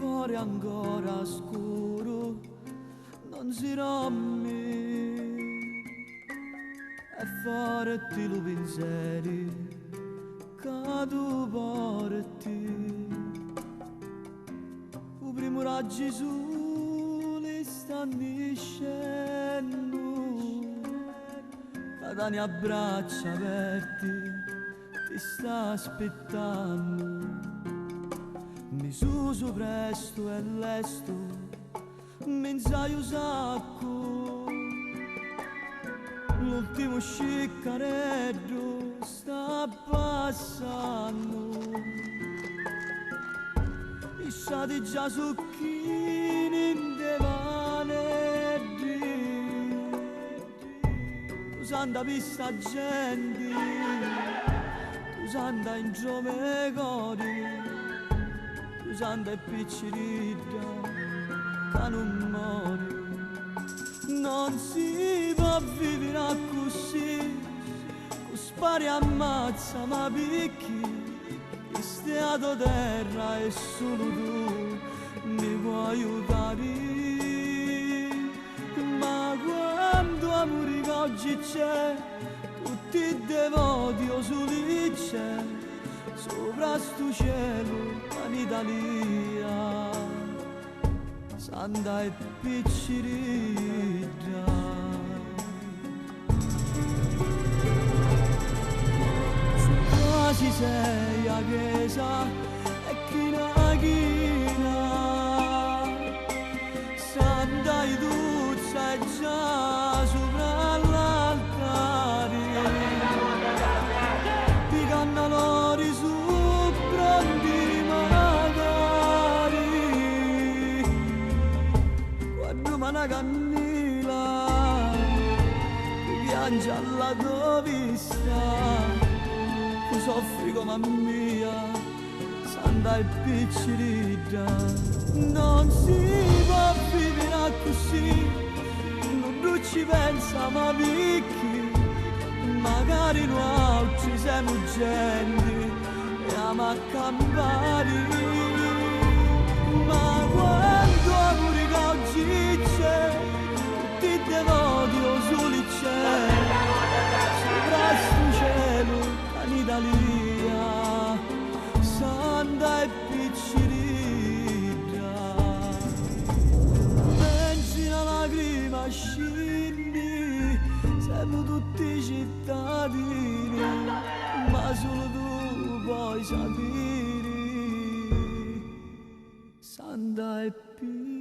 cuore ancora scuro non si rompe e forti lo pensieri che tu porti. Il primo raggio sole sta nascendo, che ne abbraccia aperti ti sta aspettando. Mi suso presto e lesto, mi nsai sacco, l'ultimo sciccareddo sta passando. I stati già succhini in devanetti, usando pista gente, usando in giovecori, usando e piccirita che non muore. Non si può vivere così, con spari ammazza ma picchi, stiato terra e solo tu mi puoi aiutare. Ma quando amore che oggi c'è, tutti i devoti o soli c'è, sopra sto cielo in Italia, santa e piccirita. Quasi sei a chiesa e china santa e duzza e già sopra l'altare ti cannalori su pronti magari quando me ne cannila ti piange alla tua vista. Soffri come mia, santa e piccirita. Non si può vivere così, non ci pensa ma picchi, magari noi ci siamo gente e ama a campare. Ma quando amore che oggi c'è, tutti i devoti o soli c'è, sopra sto cielo in Italia, santa e piccirita. Pensi una lacrima scendi, siamo tutti cittadini, ma solo tu puoi sapere, santa e piccirita.